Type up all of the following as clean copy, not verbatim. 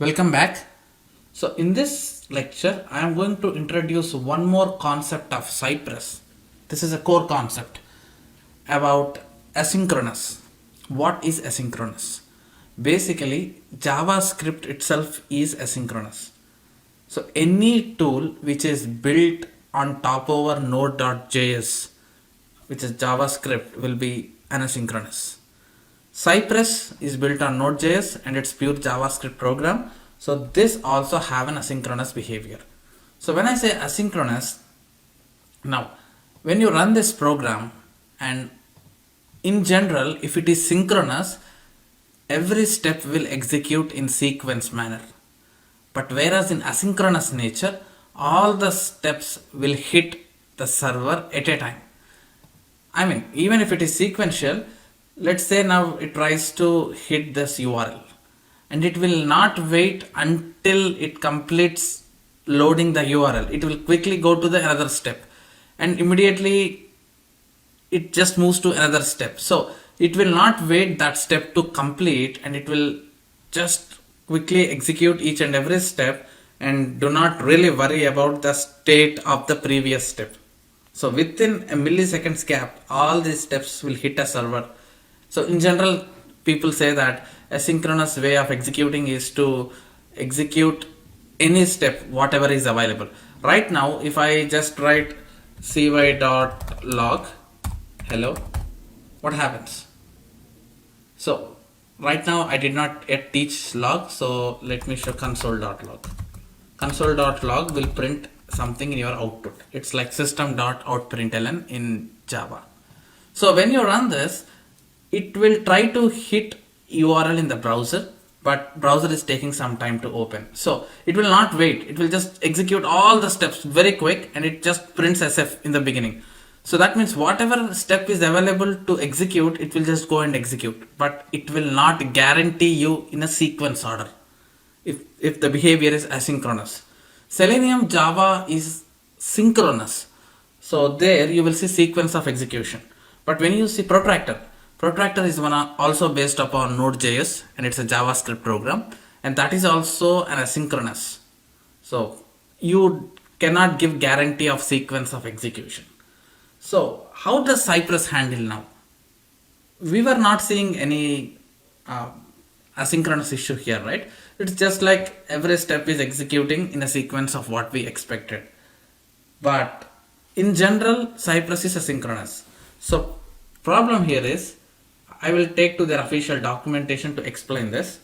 Welcome back. So in this lecture, I am going to introduce one more concept of Cypress. This is a core concept about asynchronous. What is asynchronous? Basically, JavaScript itself is asynchronous. So any tool which is built on top over node.js, which is JavaScript, will be asynchronous. Cypress is built on Node.js and it's pure JavaScript program. So this also have an asynchronous behavior. So when I say asynchronous, now when you run this program, and in general, if it is synchronous, every step will execute in sequence manner. But whereas in asynchronous nature, all the steps will hit the server at a time. I mean, even if it is sequential, let's say now it tries to hit this URL and it will not wait until it completes loading the URL. It will quickly go to the another step and immediately it just moves to another step. So it will not wait that step to complete and it will just quickly execute each and every step and do not really worry about the state of the previous step. So within a milliseconds gap, all these steps will hit a server. So in general, people say that a synchronous way of executing is to execute any step, whatever is available. Right now, if I just write cy.log, hello, what happens? So right now I did not yet teach log, so let me show console.log. Console.log will print something in your output. It's like system.out.println in Java. So when you run this, it will try to hit URL in the browser, but browser is taking some time to open. So it will not wait. It will just execute all the steps very quick and it just prints SF in the beginning. So that means whatever step is available to execute, it will just go and execute, but it will not guarantee you in a sequence order if the behavior is asynchronous. Selenium Java is synchronous. So there you will see sequence of execution. But when you see Protractor is one also based upon Node.js and it's a JavaScript program, and that is also an asynchronous. So you cannot give guarantee of sequence of execution. So how does Cypress handle now? We were not seeing any asynchronous issue here, right? It's just like every step is executing in a sequence of what we expected. But in general, Cypress is asynchronous. So problem here is, I will take to their official documentation to explain this.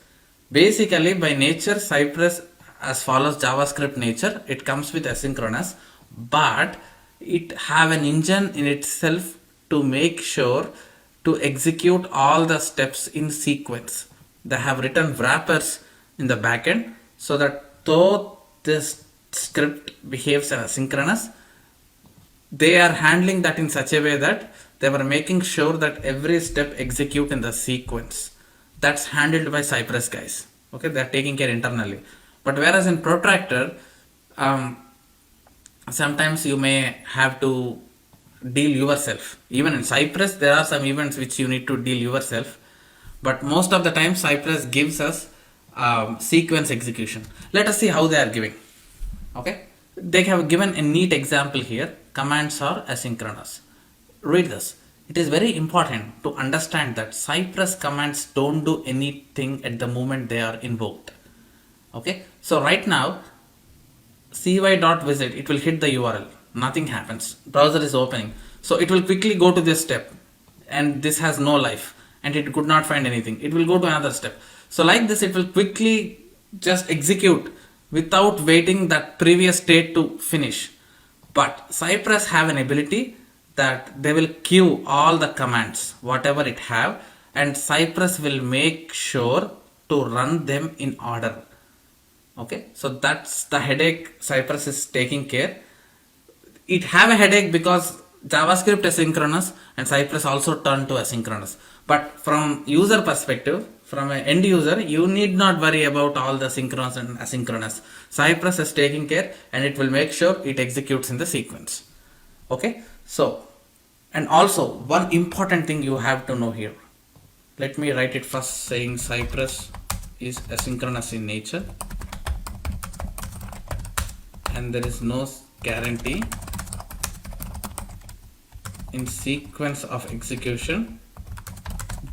Basically, by nature, Cypress as follows JavaScript nature, it comes with asynchronous, but it have an engine in itself to make sure to execute all the steps in sequence. They have written wrappers in the backend so that though this script behaves as asynchronous, they are handling that in such a way that they were making sure that every step execute in the sequence. That's handled by Cypress guys. Okay, they're taking care internally. But whereas in Protractor, sometimes you may have to deal yourself. Even in Cypress, there are some events which you need to deal yourself. But most of the time, Cypress gives us sequence execution. Let us see how they are giving. Okay, they have given a neat example here. Commands are asynchronous. Read this. It is very important to understand that Cypress commands don't do anything at the moment they are invoked. Okay, so right now cy.visit, it will hit the URL. Nothing happens. Browser is opening. So it will quickly go to this step, and this has no life and it could not find anything. It will go to another step. So like this, it will quickly just execute without waiting that previous state to finish. But Cypress have an ability that they will queue all the commands, whatever it have, and Cypress will make sure to run them in order. Okay, so that's the headache Cypress is taking care. It have a headache because JavaScript is asynchronous and Cypress also turned to asynchronous. But from user perspective, from an end user, you need not worry about all the synchronous and asynchronous. Cypress is taking care and it will make sure it executes in the sequence. Okay, so, and also one important thing you have to know here. Let me write it first saying Cypress is asynchronous in nature, and there is no guarantee in sequence of execution,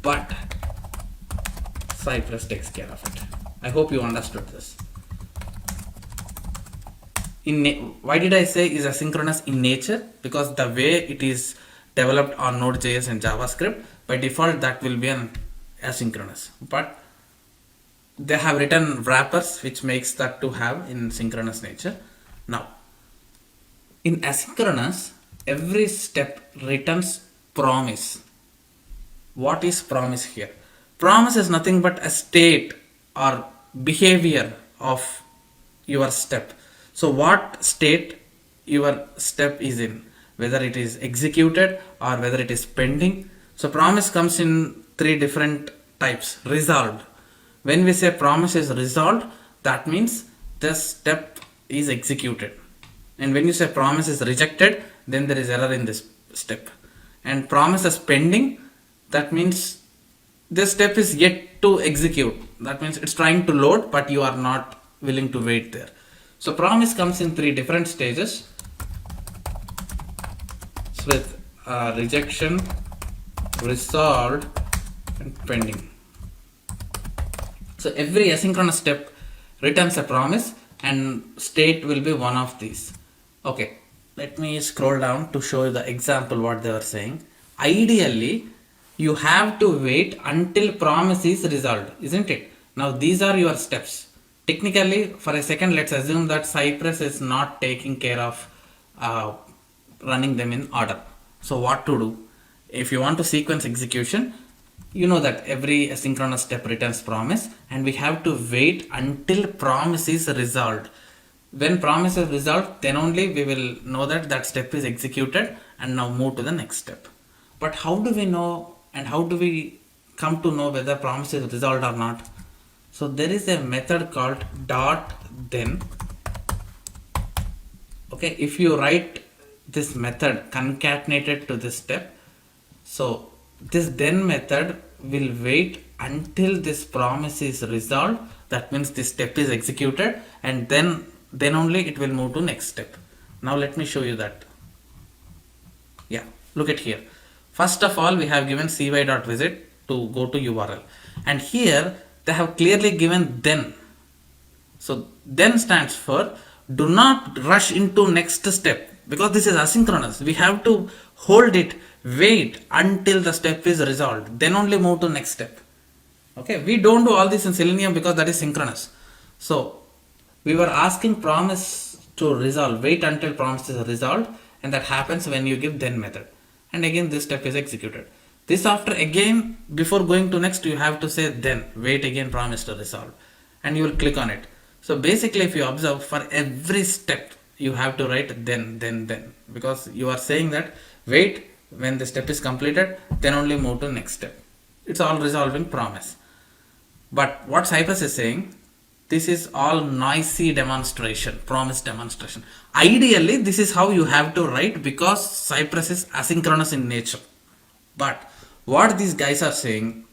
but Cypress takes care of it. I hope you understood this. Why did I say is asynchronous in nature? Because the way it is developed on Node.js and JavaScript, by default that will be an asynchronous. But they have written wrappers which makes that to have in synchronous nature. Now, in asynchronous, every step returns promise. What is promise here? Promise is nothing but a state or behavior of your step. So what state your step is in, whether it is executed or whether it is pending. So promise comes in three different types. Resolved. When we say promise is resolved, that means the step is executed. And when you say promise is rejected, then there is error in this step. And promise is pending, that means this step is yet to execute. That means it's trying to load, but you are not willing to wait there. So promise comes in three different stages with rejection, resolved, and pending. So every asynchronous step returns a promise, and state will be one of these. Okay, let me scroll down to show you the example what they were saying. Ideally, you have to wait until promise is resolved, isn't it? Now these are your steps. Technically, for a second, let's assume that Cypress is not taking care of running them in order. So what to do? If you want to sequence execution, you know that every asynchronous step returns promise, and we have to wait until promise is resolved. When promise is resolved, then only we will know that that step is executed and now move to the next step. But how do we know, and how do we come to know whether promise is resolved or not? So there is a method called .then. Okay, if you write this method concatenated to this step, so this then method will wait until this promise is resolved. That means this step is executed, and then only it will move to next step. Now let me show you that. Yeah, look at here. First of all, we have given cy.visit to go to URL, and here they have clearly given then. So then stands for do not rush into next step, because this is asynchronous. We have to hold it, wait until the step is resolved, then only move to next step. Okay, we don't do all this in Selenium because that is synchronous. So we were asking promise to resolve, wait until promise is resolved, and that happens when you give then method. And again this step is executed. This after again, before going to next, you have to say then, wait again promise to resolve, and you will click on it. So basically, if you observe, for every step you have to write then, because you are saying that wait when the step is completed, then only move to next step. It's all resolving promise. But what Cypress is saying, this is all noisy demonstration, promise demonstration. Ideally, this is how you have to write, because Cypress is asynchronous in nature. But what these guys are saying,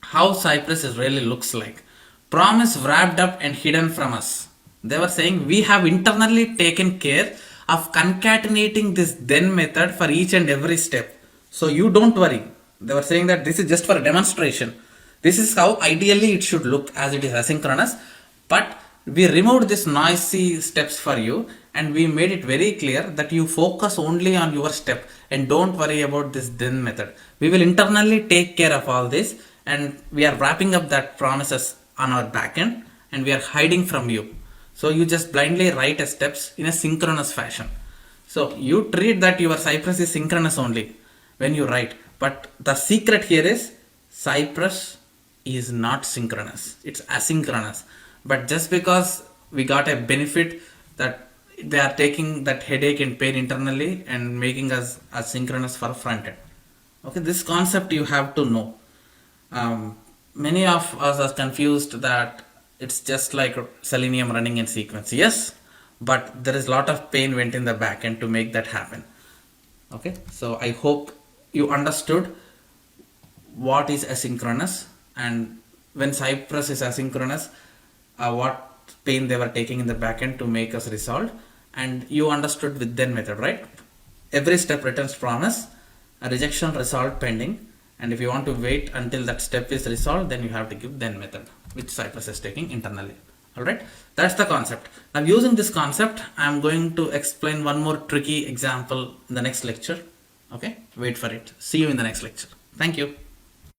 how Cypress is really looks like. Promise wrapped up and hidden from us. They were saying we have internally taken care of concatenating this then method for each and every step. So you don't worry. They were saying that this is just for a demonstration. This is how ideally it should look as it is asynchronous. But we removed this noisy steps for you, and we made it very clear that you focus only on your step and don't worry about this then method. We will internally take care of all this, and we are wrapping up that promises on our backend, and we are hiding from you. So you just blindly write a steps in a synchronous fashion. So you treat that your Cypress is synchronous only when you write. But the secret here is Cypress is not synchronous. It's asynchronous. But just because we got a benefit that they are taking that headache and pain internally and making us asynchronous for front end. Okay, this concept you have to know. Many of us are confused that it's just like Selenium running in sequence. Yes, but there is a lot of pain went in the backend to make that happen. Okay, so I hope you understood what is asynchronous and when Cypress is asynchronous, what pain they were taking in the backend to make us resolved, and you understood with then method, right? Every step returns promise, a rejection resolved pending, and if you want to wait until that step is resolved, then you have to give then method, which Cypress is taking internally. Alright, that's the concept. Now using this concept, I'm going to explain one more tricky example in the next lecture. Okay, wait for it. See you in the next lecture. Thank you.